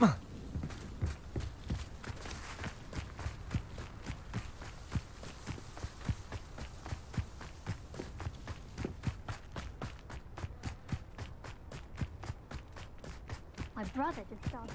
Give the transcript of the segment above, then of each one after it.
My brother just started.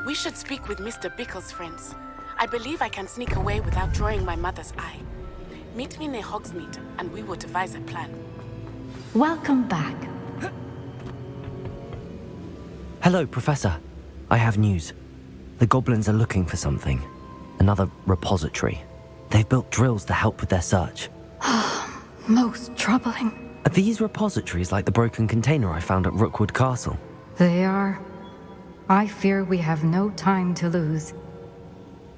We should speak with Mr. Bickle's friends. I believe I can sneak away without drawing my mother's eye. Meet me near Hogsmeade, and we will devise a plan. Welcome back. Hello, Professor. I have news. The goblins are looking for something. Another repository. They've built drills to help with their search. Most troubling. Are these repositories like the broken container I found at Rookwood Castle? They are. I fear we have no time to lose.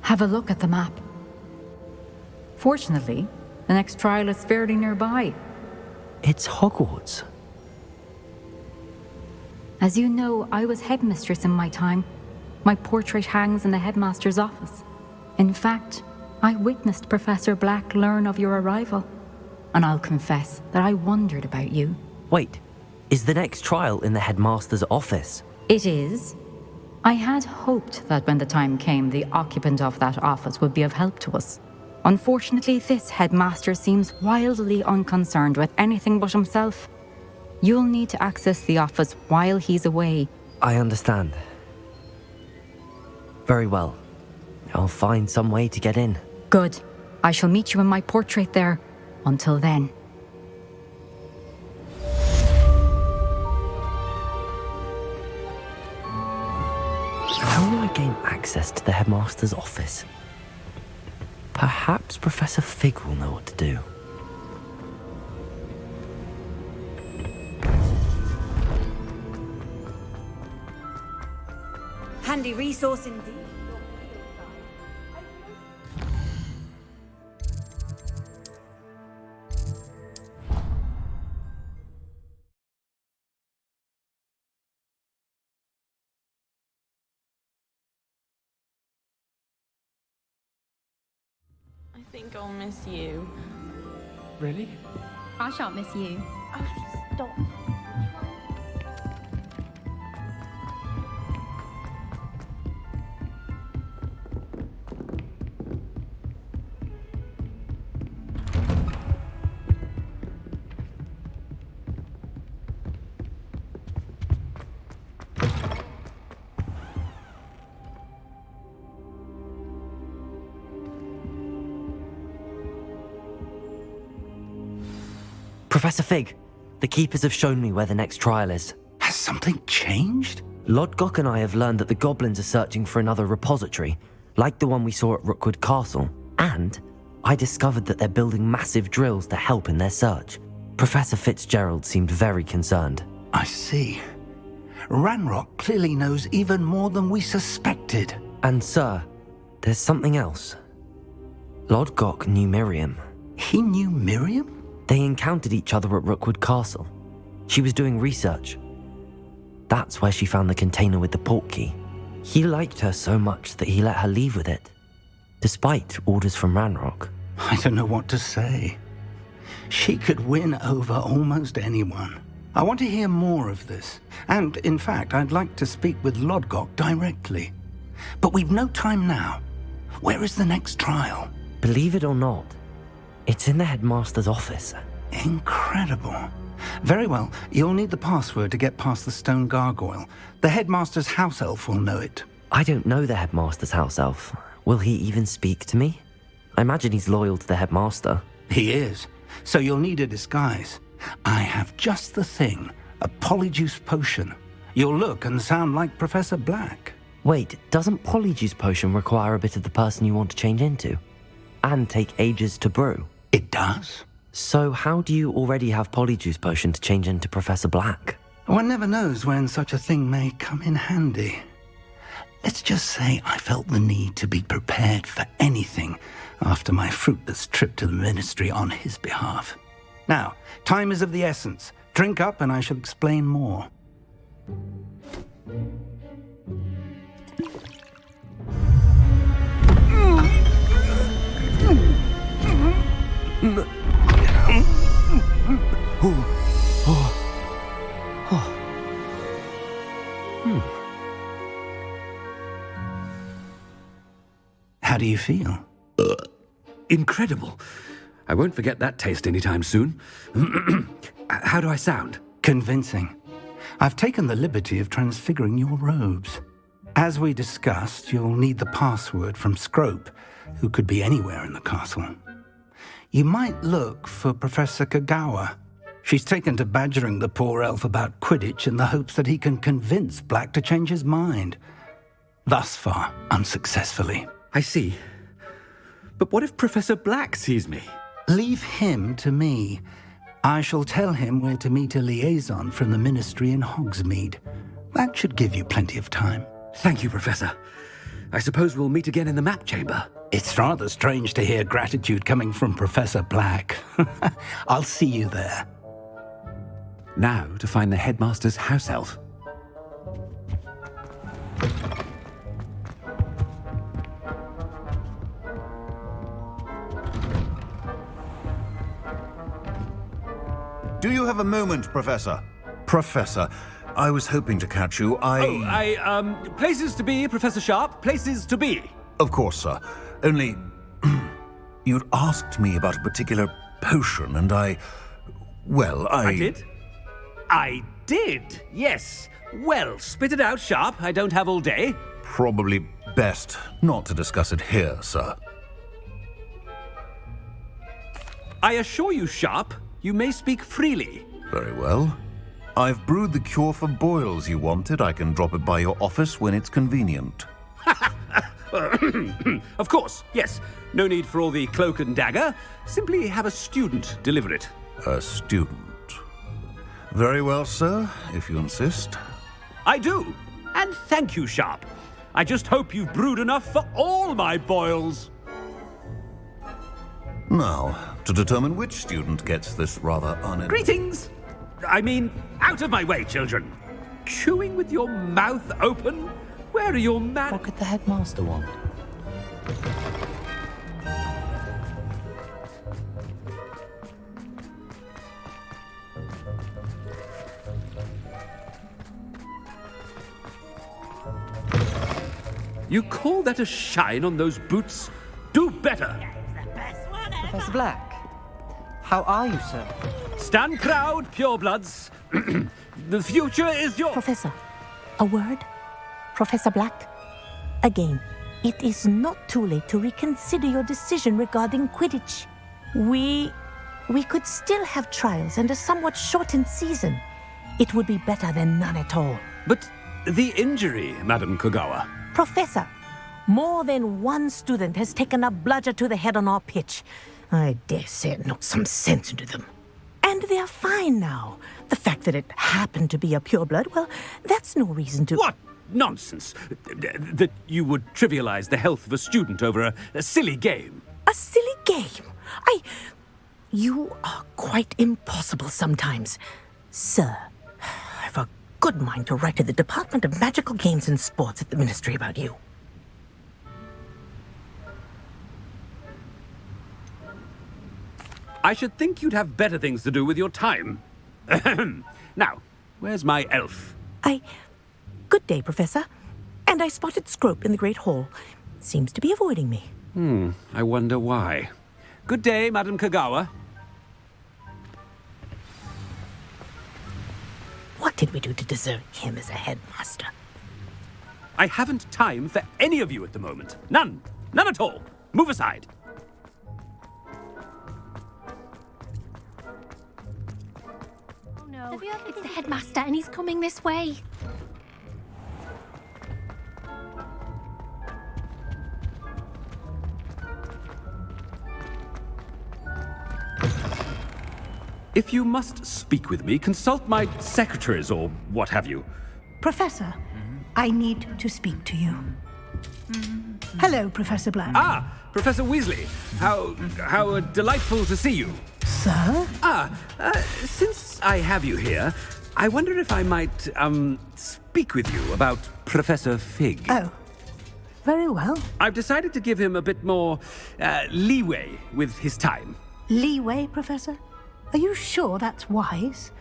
Have a look at the map. Fortunately, the next trial is fairly nearby. It's Hogwarts. As you know, I was headmistress in my time. My portrait hangs in the headmaster's office. In fact, I witnessed Professor Black learn of your arrival. And I'll confess that I wondered about you. Wait, is the next trial in the headmaster's office? It is. I had hoped that when the time came, the occupant of that office would be of help to us. Unfortunately, this headmaster seems wildly unconcerned with anything but himself. You'll need to access the office while he's away. I understand. Very well. I'll find some way to get in. Good. I shall meet you in my portrait there. Until then. How will I gain access to the headmaster's office? Perhaps Professor Fig will know what to do. Handy resource indeed. I think I'll miss you. Really? I shan't miss you. Oh, stop. Professor Fig, the Keepers have shown me where the next trial is. Has something changed? Lodgok and I have learned that the goblins are searching for another repository, like the one we saw at Rookwood Castle. And I discovered that they're building massive drills to help in their search. Professor Fitzgerald seemed very concerned. I see. Ranrock clearly knows even more than we suspected. And sir, there's something else. Lodgok knew Miriam. He knew Miriam? They encountered each other at Rookwood Castle. She was doing research. That's where she found the container with the portkey. He liked her so much that he let her leave with it, despite orders from Ranrock. I don't know what to say. She could win over almost anyone. I want to hear more of this. And, in fact, I'd like to speak with Lodgok directly. But we've no time now. Where is the next trial? Believe it or not, it's in the headmaster's office. Incredible. Very well, you'll need the password to get past the stone gargoyle. The headmaster's house elf will know it. I don't know the headmaster's house elf. Will he even speak to me? I imagine he's loyal to the headmaster. He is, so you'll need a disguise. I have just the thing, a polyjuice potion. You'll look and sound like Professor Black. Wait, doesn't Polyjuice Potion require a bit of the person you want to change into? And take ages to brew? It does. So how do you already have Polyjuice Potion to change into Professor Black? One never knows when such a thing may come in handy. Let's just say I felt the need to be prepared for anything after my fruitless trip to the Ministry on his behalf. Now, time is of the essence. Drink up and I shall explain more. How do you feel? Incredible. I won't forget that taste anytime soon. How do I sound? Convincing. I've taken the liberty of transfiguring your robes. As we discussed, you'll need the password from Scrope, who could be anywhere in the castle. You might look for Professor Kagawa. She's taken to badgering the poor elf about Quidditch in the hopes that he can convince Black to change his mind. Thus far, unsuccessfully. I see. But what if Professor Black sees me? Leave him to me. I shall tell him where to meet a liaison from the Ministry in Hogsmeade. That should give you plenty of time. Thank you, Professor. I suppose we'll meet again in the map chamber. It's rather strange to hear gratitude coming from Professor Black. I'll see you there. Now to find the headmaster's house elf. Do you have a moment, Professor? Professor, I was hoping to catch you. Places to be, Professor Sharp. Places to be. Of course, sir. Only... you'd asked me about a particular potion, and I did? I did, yes. Well, spit it out, Sharp. I don't have all day. Probably best not to discuss it here, sir. I assure you, Sharp, you may speak freely. Very well. I've brewed the cure for boils you wanted. I can drop it by your office when it's convenient. Of course, yes. No need for all the cloak and dagger. Simply have a student deliver it. A student. Very well, sir, if you insist. I do. And thank you, Sharp. I just hope you've brewed enough for all my boils. Now, to determine which student gets this rather Greetings! I mean, out of my way, children. Chewing with your mouth open? Where are your What could the headmaster want? You call that a shine on those boots? Do better! Professor Black, how are you, sir? Stand proud, purebloods. The future is yours. Professor, a word? Professor Black? Again, it is not too late to reconsider your decision regarding Quidditch. We could still have trials and a somewhat shortened season. It would be better than none at all. But the injury, Madam Kagawa. Professor, more than one student has taken a bludger to the head on our pitch. I dare say it knocked some sense into them. And they're fine now. The fact that it happened to be a pureblood, well, that's no reason to... What nonsense! That you would trivialize the health of a student over a silly game. A silly game? You are quite impossible sometimes. Sir, I've a good mind to write to the Department of Magical Games and Sports at the Ministry about you. I should think you'd have better things to do with your time. Now, where's my elf? Good day, Professor. And I spotted Scrope in the Great Hall. Seems to be avoiding me. I wonder why. Good day, Madam Kagawa. What did we do to deserve him as a headmaster? I haven't time for any of you at the moment. None. None at all. Move aside. Oh no, it's the headmaster and he's coming this way. If you must speak with me, consult my secretaries or what have you. Professor, I need to speak to you. Hello, Professor Black. Ah, Professor Weasley. How delightful to see you. Sir? Since I have you here, I wonder if I might, speak with you about Professor Fig. Oh, very well. I've decided to give him a bit more, leeway with his time. Leeway, Professor? Are you sure that's wise?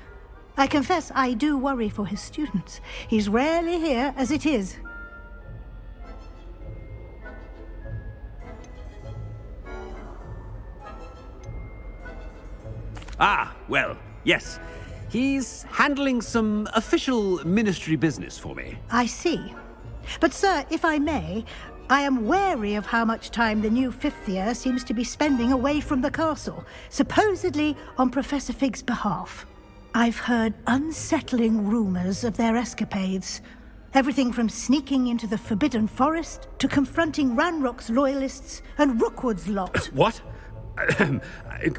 I confess I do worry for his students. He's rarely here as it is. Ah, well, yes. He's handling some official ministry business for me. I see. But, sir, if I may, I am wary of how much time the new fifth year seems to be spending away from the castle, supposedly on Professor Fig's behalf. I've heard unsettling rumors of their escapades. Everything from sneaking into the Forbidden Forest to confronting Ranrock's loyalists and Rookwood's lot. What?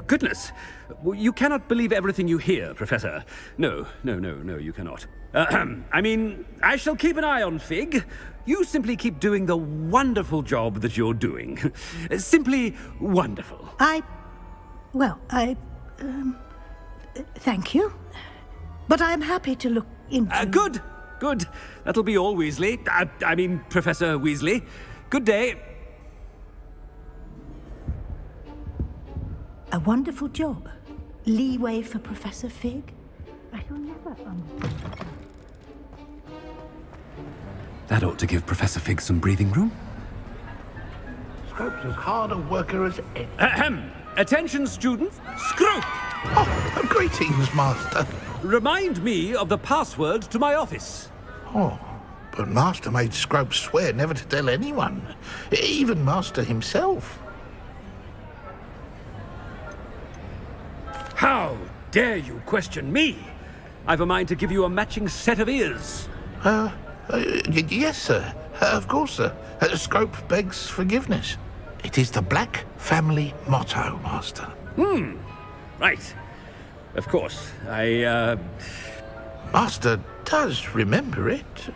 Goodness. You cannot believe everything you hear, Professor. No, you cannot. I mean, I shall keep an eye on Fig. You simply keep doing the wonderful job that you're doing. Simply wonderful. Thank you. But I'm happy to look into... Good. That'll be all, Weasley. I mean, Professor Weasley. Good day. A wonderful job. Leeway for Professor Fig? I shall never understand. That ought to give Professor Fig some breathing room. Scrope's as hard a worker as ever. Ahem! Attention, students. Scrope! Oh, greetings, Master. Remind me of the password to my office. Oh, but Master made Scrope swear never to tell anyone, even Master himself. How dare you question me? I've a mind to give you a matching set of ears. Yes, sir. Of course, sir. Scrope begs forgiveness. It is the Black family motto, Master. Right. Of course. Master does remember it.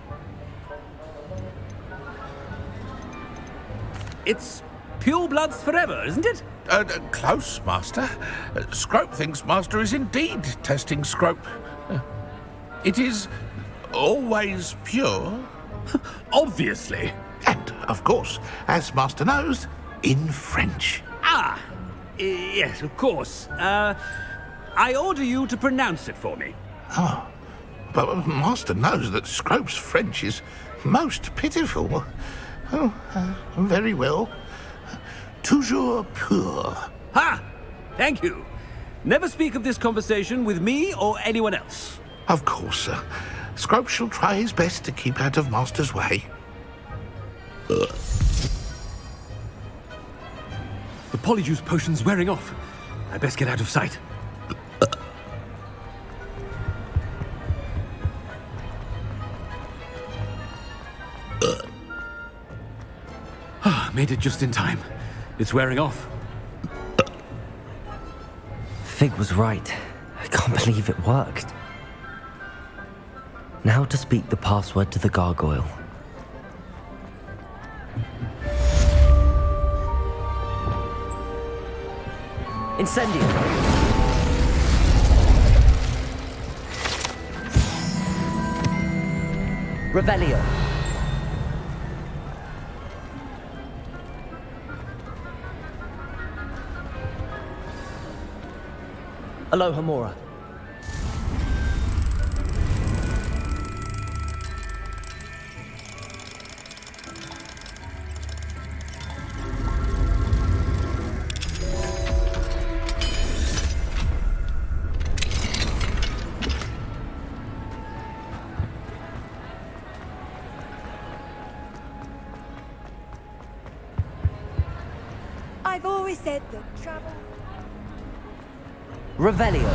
It's purebloods forever, isn't it? Close, Master. Scrope thinks Master is indeed testing Scrope. It is always pure. Obviously. And, of course, as Master knows, in French. Yes, of course. I order you to pronounce it for me. Oh, but Master knows that Scrope's French is most pitiful. Oh, very well. Toujours pur. Ha! Thank you. Never speak of this conversation with me or anyone else. Of course, sir. Scrope shall try his best to keep out of Master's way. The polyjuice potion's wearing off. I best get out of sight. Made it just in time. It's wearing off. Fig was right. I can't believe it worked. Now to speak the password to the gargoyle. Incendio! Revelio! Alohomora. I've always said that travel... Revelio.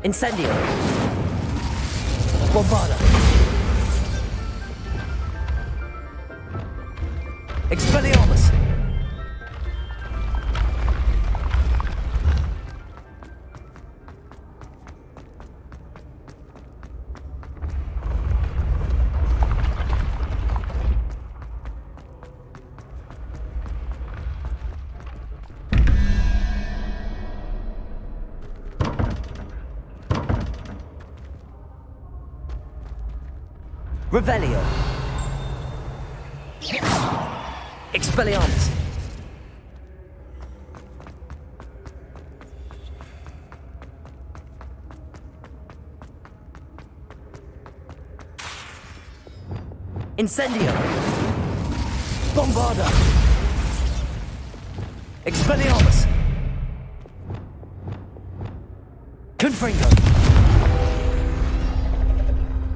Incendio! Bombarda! Expelliarmus! Revelio! Expelliarmus! Incendio! Bombarda! Expelliarmus! Confringo!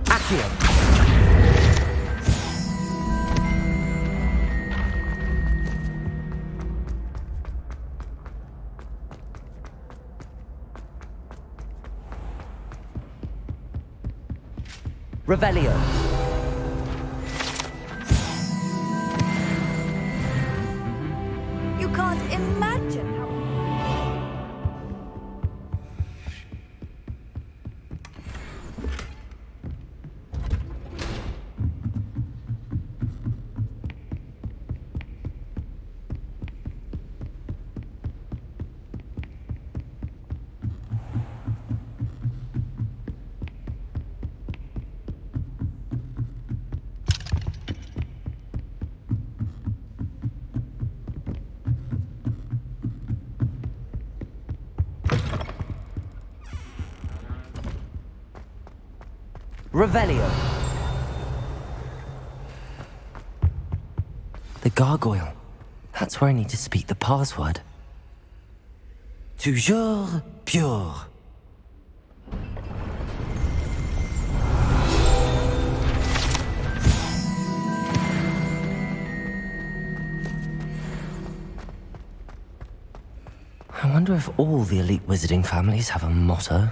Accio! Revelio. You can't imagine how... Revelio. The gargoyle. That's where I need to speak the password. Toujours pure. I wonder if all the elite wizarding families have a motto.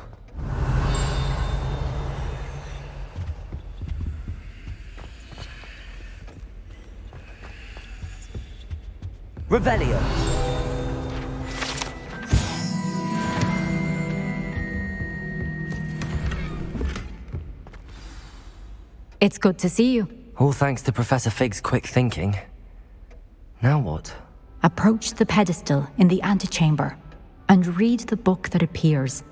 Revelio. It's good to see you. All thanks to Professor Fig's quick thinking. Now what? Approach the pedestal in the antechamber and read the book that appears.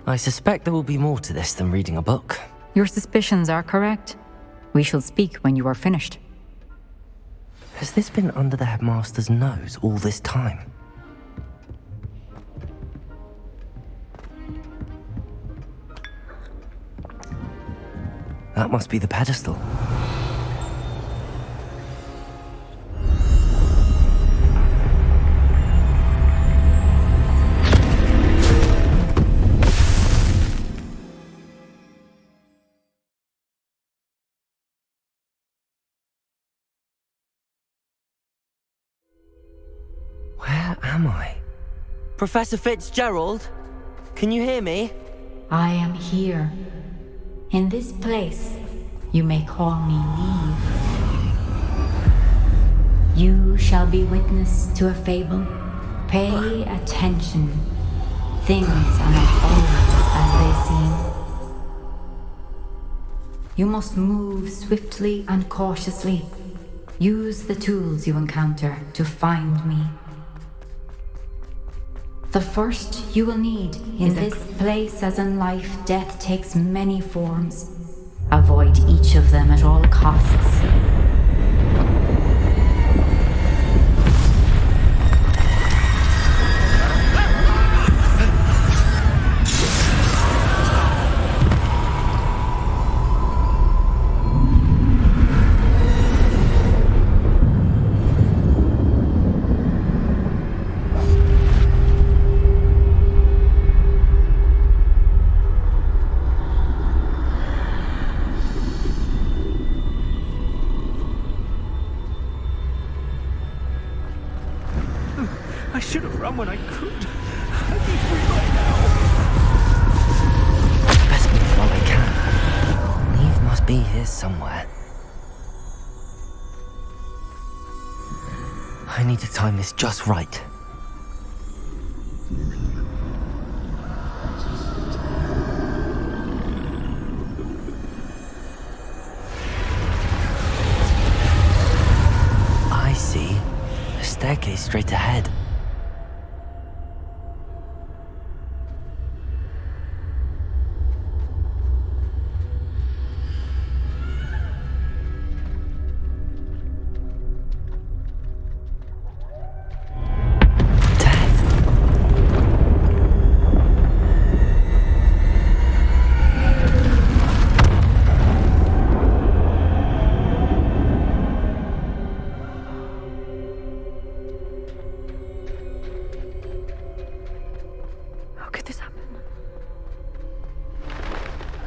I suspect there will be more to this than reading a book. Your suspicions are correct. We shall speak when you are finished. Has this been under the headmaster's nose all this time? That must be the pedestal. Where am I? Professor Fitzgerald? Can you hear me? I am here. In this place, you may call me Neve. You shall be witness to a fable. Pay attention. Things are not always as they seem. You must move swiftly and cautiously. Use the tools you encounter to find me. The first you will need in this place, as in life, death takes many forms. Avoid each of them at all costs. I should have run when I could. I'd be free by now. be here somewhere. I need to time this just right. I see. A staircase straight ahead.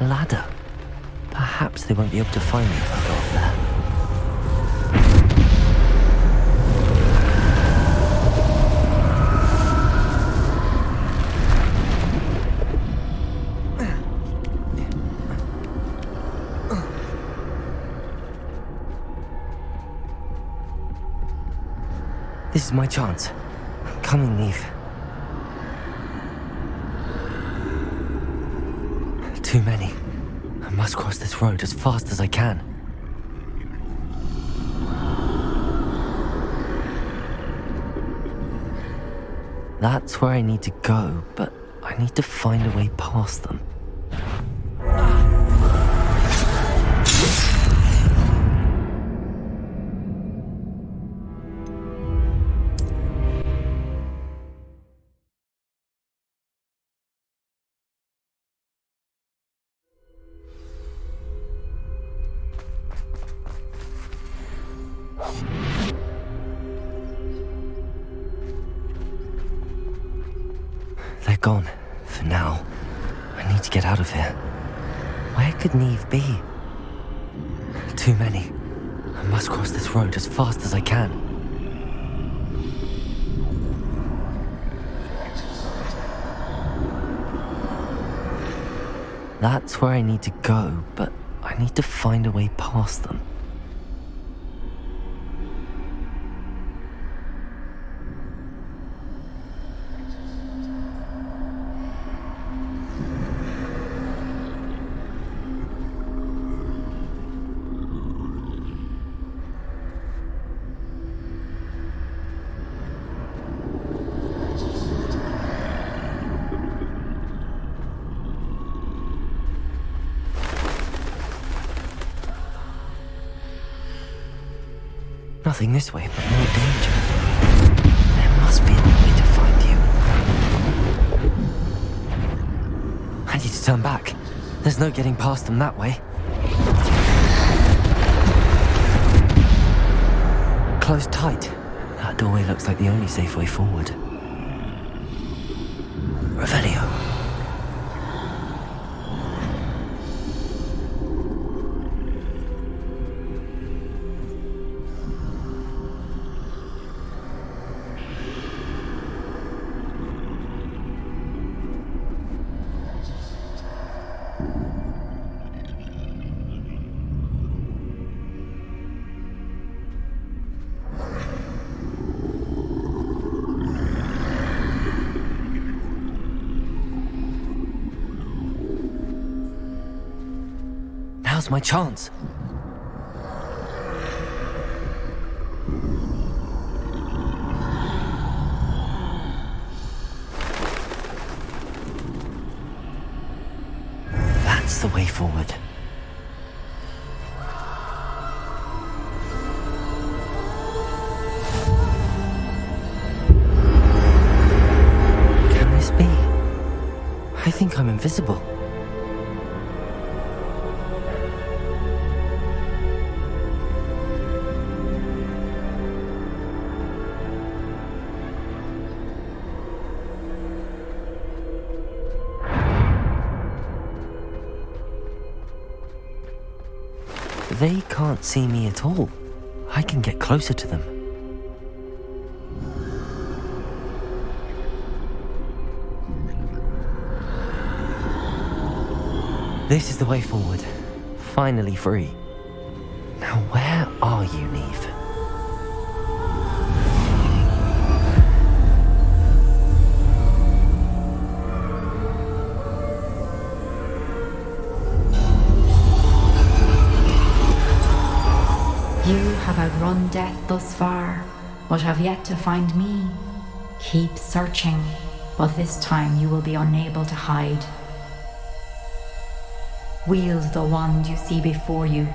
Ladder. Perhaps they won't be able to find me if I go up there. This is my chance. Come and leave. Too many. I must cross this road as fast as I can. That's where I need to go, but I need to find a way past them. They're gone, for now. I need to get out of here. Where could Neve be? Too many. I must cross this road as fast as I can. That's where I need to go, but I need to find a way past them. Nothing this way, but more danger. There must be another way to find you. I need to turn back. There's no getting past them that way. Closed tight. That doorway looks like the only safe way forward. Revelio. Now's my chance. That's the way forward. Can this be? I think I'm invisible. They can't see me at all. I can get closer to them. This is the way forward. finally free. Now where are you, Neve? You have outrun death thus far, but have yet to find me. Keep searching, but this time you will be unable to hide. Wield the wand you see before you.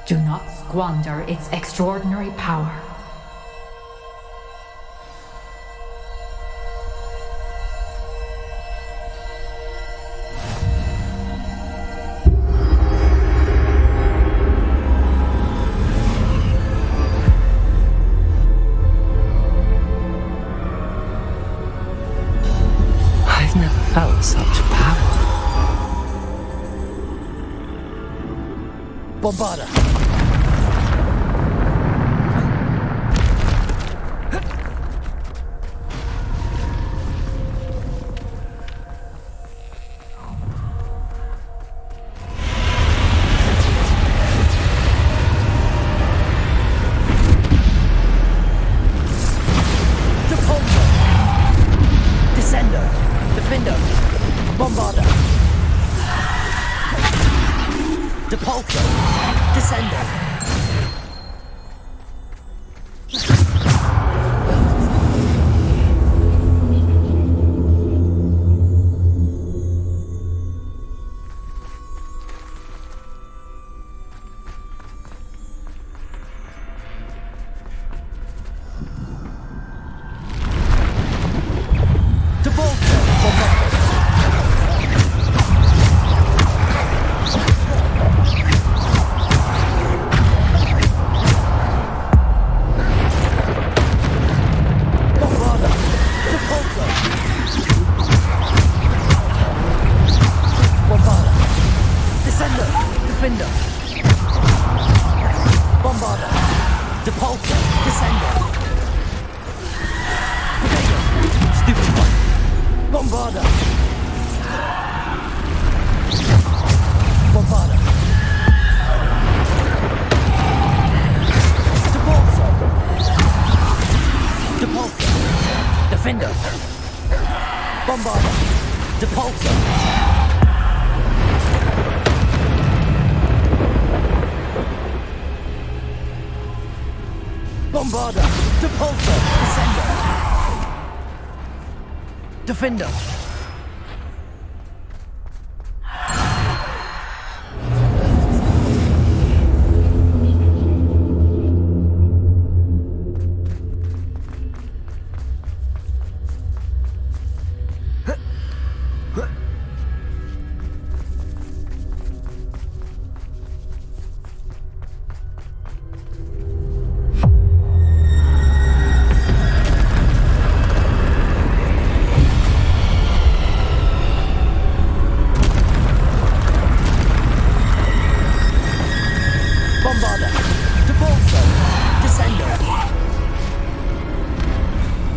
Do not squander its extraordinary power. I've never felt such power. Bombarda!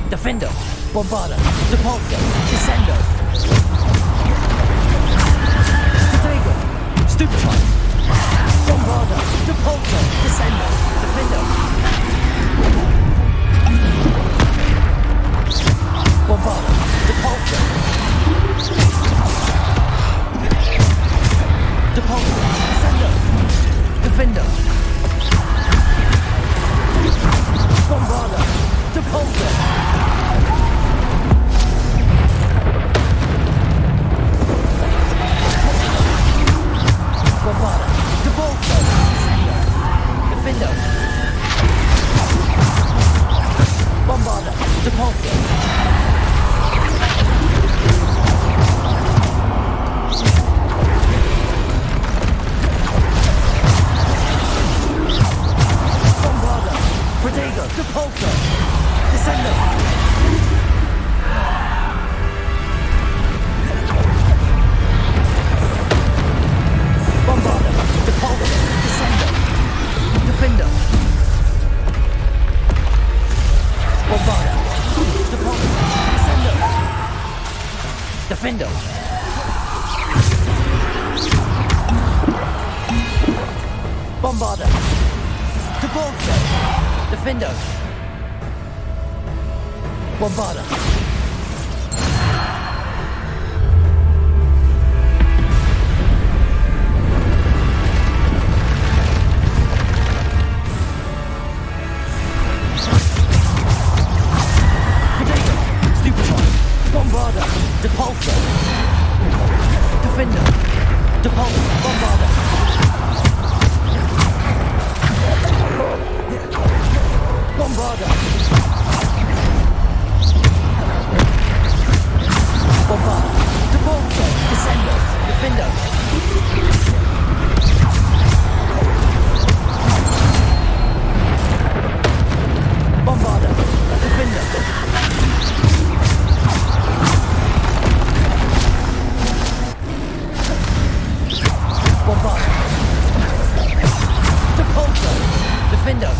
Defender! Bombarda, Depulso, Descendo. Protego, Stupefy. Bombarda, Depulso, Descendo. Defendo. Bombarda, Depulso. Depulso, Descendo. Defendo. Bombarda, Depulso. Bombarda, Depulso, Defendo. Bombarda, Depulso. Bombarda, Protego, Depulso, Descendo. Bombarda, Depulso, Descendo. Defendo. Bombarda, Depulso. Bombarda! Depulso! Defendo! Bombarda! Bombarda! Depulso! Defender! Depulso! Bombarda! Bombarda! Bombarda! Depulso! Descendo! Defendo! Bombarda! Defender! Bombarda! Depulso! Defendo!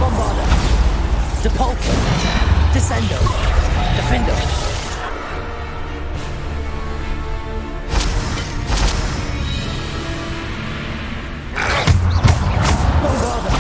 Bombarda! Depulso! Descendo! Defendo! Bombarda!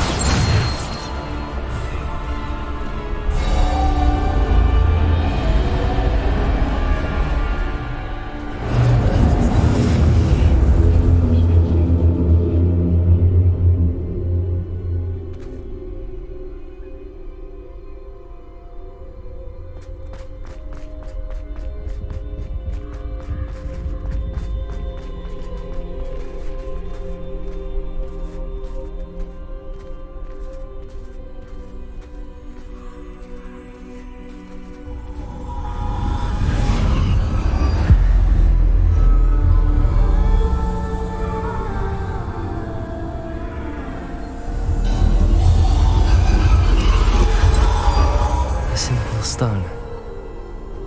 Stone.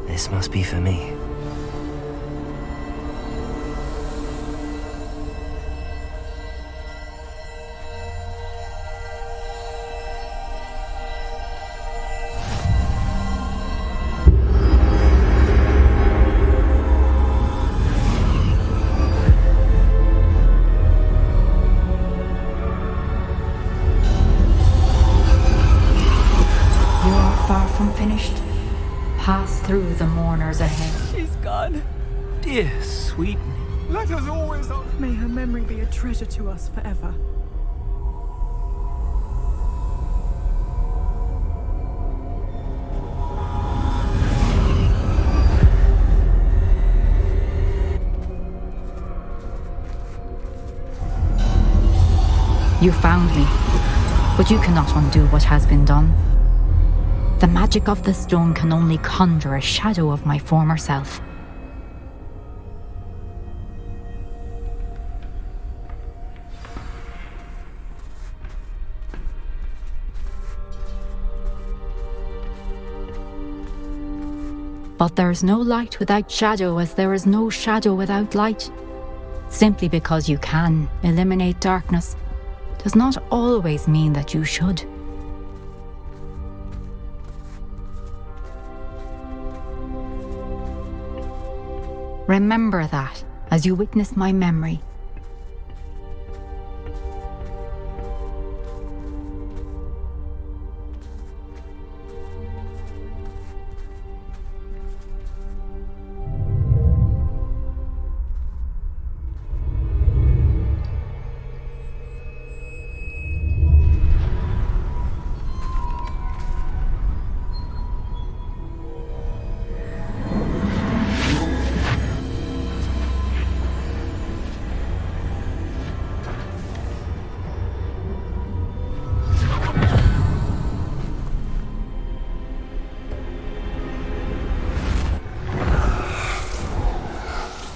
This must be for me. Finished. Pass through the mourners ahead. She's gone. Dear sweetening. Let us always... May her memory be a treasure to us forever. You found me, but you cannot undo what has been done. The magic of the stone can only conjure a shadow of my former self. But there is no light without shadow, as there is no shadow without light. Simply because you can eliminate darkness does not always mean that you should. Remember that as you witness my memory.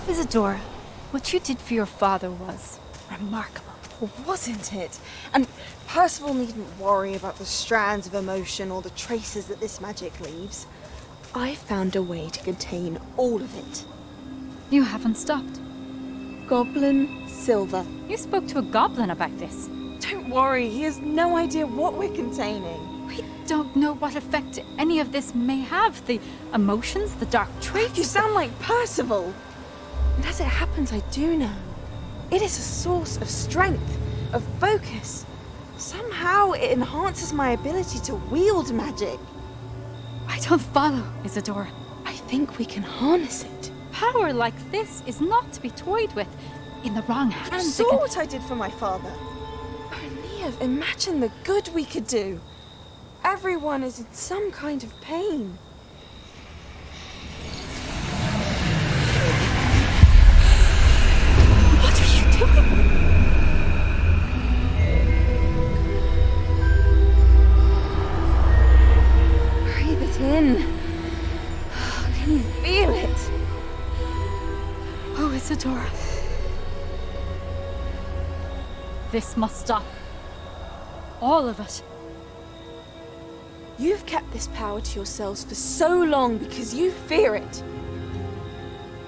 Isadora, what you did for your father was remarkable. Wasn't it? And Percival needn't worry about the strands of emotion or the traces that this magic leaves. I found a way to contain all of it. You haven't stopped. Goblin Silver. You spoke to a goblin about this. Don't worry, he has no idea what we're containing. We don't know what effect any of this may have. The emotions, the dark traits. You sound like Percival. And as it happens, I do know. It is a source of strength, of focus. Somehow it enhances my ability to wield magic. I don't follow, Isidore. I think we can harness it. Power like this is not to be toyed with. In the wrong You hands, saw what I did for my father. Niamh, imagine the good we could do. Everyone is in some kind of pain. What are you doing? Breathe it in. Can you feel it? Oh, Isidore. This must stop. All of it. You've kept this power to yourselves for so long because you fear it.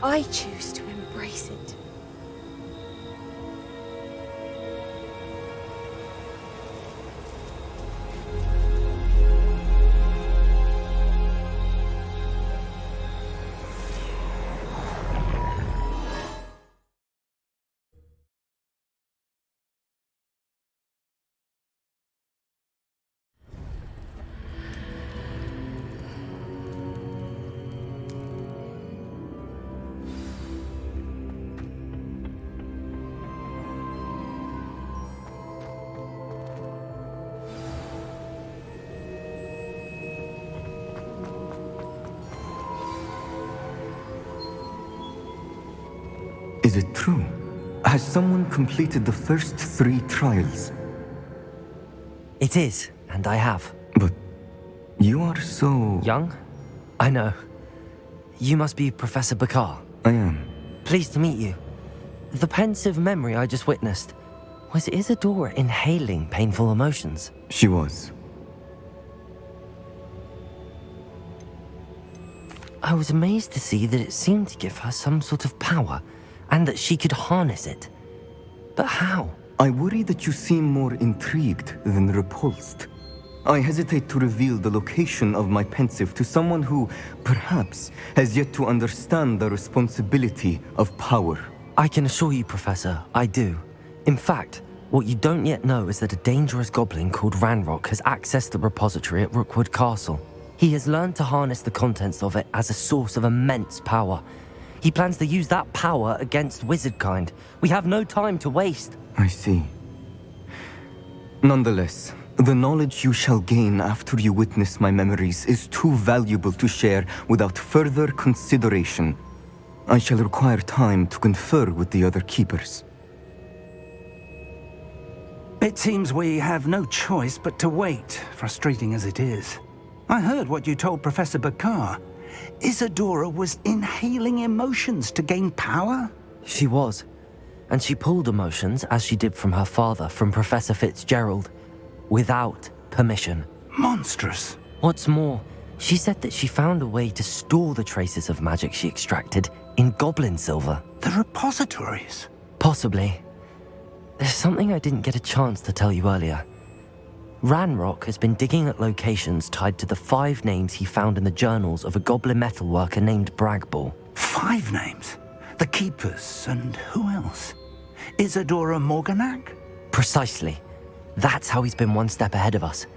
I choose to embrace it. Is it true? Has someone completed the first 3 trials? It is, and I have. But you are so... Young? I know. You must be Professor Bakar. I am. Pleased to meet you. The pensive memory I just witnessed, was Isidore inhaling painful emotions? She was. I was amazed to see that it seemed to give her some sort of power, and that she could harness it. But how? I worry that you seem more intrigued than repulsed. I hesitate to reveal the location of my pensive to someone who, perhaps, has yet to understand the responsibility of power. I can assure you, Professor, I do. In fact, what you don't yet know is that a dangerous goblin called Ranrock has accessed the repository at Rookwood Castle. He has learned to harness the contents of it as a source of immense power. He plans to use that power against wizardkind. We have no time to waste. I see. Nonetheless, the knowledge you shall gain after you witness my memories is too valuable to share without further consideration. I shall require time to confer with the other keepers. It seems we have no choice but to wait, frustrating as it is. I heard what you told Professor Bakar. Isadora was inhaling emotions to gain power? She was. And she pulled emotions, as she did from her father, from Professor Fitzgerald, without permission. Monstrous. What's more, she said that she found a way to store the traces of magic she extracted in goblin silver. The repositories? Possibly. There's something I didn't get a chance to tell you earlier. Ranrock has been digging at locations tied to the 5 names he found in the journals of a goblin metalworker named Bragball. 5 names? The Keepers, and who else? Isadora Morganac? Precisely. That's how he's been one step ahead of us.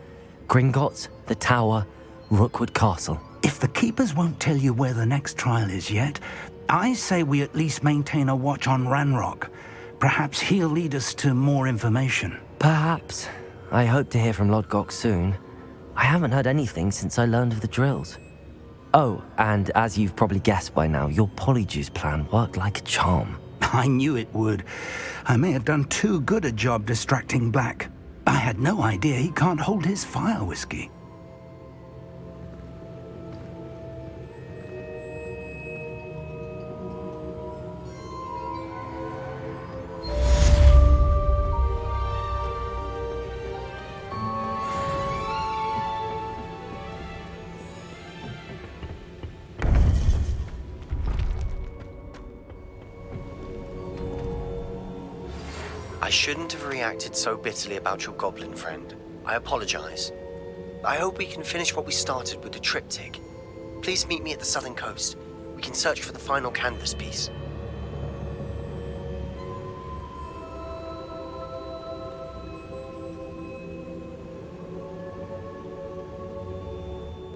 Gringotts, the Tower, Rookwood Castle. If the Keepers won't tell you where the next trial is yet, I say we at least maintain a watch on Ranrock. Perhaps he'll lead us to more information. Perhaps. I hope to hear from Lodgok soon. I haven't heard anything since I learned of the drills. Oh, and as you've probably guessed by now, your Polyjuice plan worked like a charm. I knew it would. I may have done too good a job distracting Black. I had no idea he can't hold his fire whiskey. I shouldn't have reacted so bitterly about your goblin friend. I apologize. I hope we can finish what we started with the triptych. Please meet me at the southern coast. We can search for the final canvas piece.